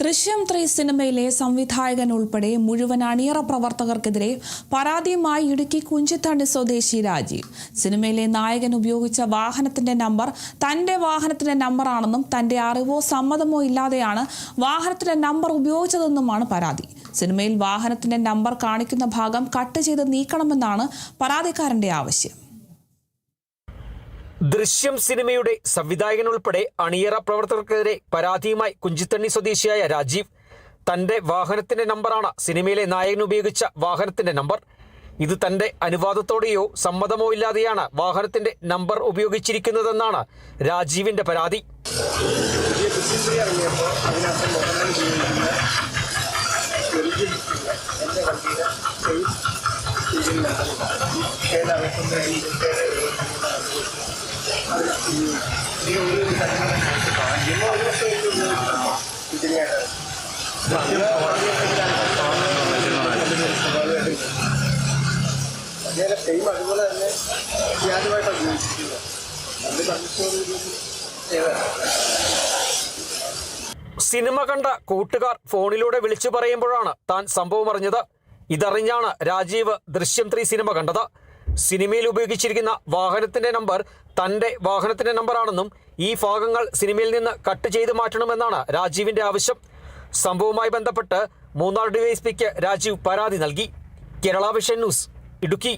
ദൃശ്യം 3 സിനിമയിലെ സംവിധായകൻ ഉൾപ്പെടെ മുഴുവൻ അണിയറ പ്രവർത്തകർക്കെതിരെ പരാതിയുമായി ഇടുക്കി കുഞ്ചിത്തണ്ണി സ്വദേശി രാജീവ്. സിനിമയിലെ നായകൻ ഉപയോഗിച്ച വാഹനത്തിന്റെ നമ്പർ തന്റെ വാഹനത്തിന്റെ നമ്പറാണെന്നും തന്റെ അറിവോ സമ്മതമോ ഇല്ലാതെയാണ് വാഹനത്തിന്റെ നമ്പർ ഉപയോഗിച്ചതെന്നുമാണ് പരാതി. സിനിമയിൽ വാഹനത്തിന്റെ നമ്പർ കാണിക്കുന്ന ഭാഗം കട്ട് ചെയ്ത് നീക്കണമെന്നാണ് പരാതിക്കാരന്റെ ആവശ്യം. ദൃശ്യം സിനിമയുടെ സംവിധായകൻ ഉൾപ്പെടെ അണിയറ പ്രവർത്തകർക്കെതിരെ പരാതിയുമായി കുഞ്ചിത്തണ്ണി സ്വദേശിയായ രാജീവ്. തന്റെ വാഹനത്തിന്റെ നമ്പറാണ് സിനിമയിലെ നായകൻ ഉപയോഗിച്ച വാഹനത്തിന്റെ നമ്പർ. ഇത് തന്റെ അനുവാദത്തോടെയോ സമ്മതമോ ഇല്ലാതെയാണ് വാഹനത്തിന്റെ നമ്പർ ഉപയോഗിച്ചിരിക്കുന്നതെന്നാണ് രാജീവിന്റെ പരാതി. അതുപോലെ തന്നെ വ്യാജമായിട്ട് ഉപയോഗിച്ചിരിക്കുന്നത് സിനിമ കണ്ട കൂട്ടുകാർ ഫോണിലൂടെ വിളിച്ചു പറയുമ്പോഴാണ് താൻ സംഭവം അറിഞ്ഞത്. ഇതറിഞ്ഞാണ് രാജീവ് ദൃശ്യം 3 സിനിമ കണ്ടത്. സിനിമയിൽ ഉപയോഗിച്ചിരിക്കുന്ന വാഹനത്തിന്റെ നമ്പർ തന്റെ വാഹനത്തിന്റെ നമ്പറാണെന്നും ഈ ഭാഗങ്ങൾ സിനിമയിൽ നിന്ന് കട്ട് ചെയ്ത് മാറ്റണമെന്നാണ് രാജീവിന്റെ ആവശ്യം. സംഭവവുമായി ബന്ധപ്പെട്ട് മൂന്നാർ ഡിവൈഎസ്പിക്ക് രാജീവ് പരാതി നൽകി. Kerala vision news, Idukki.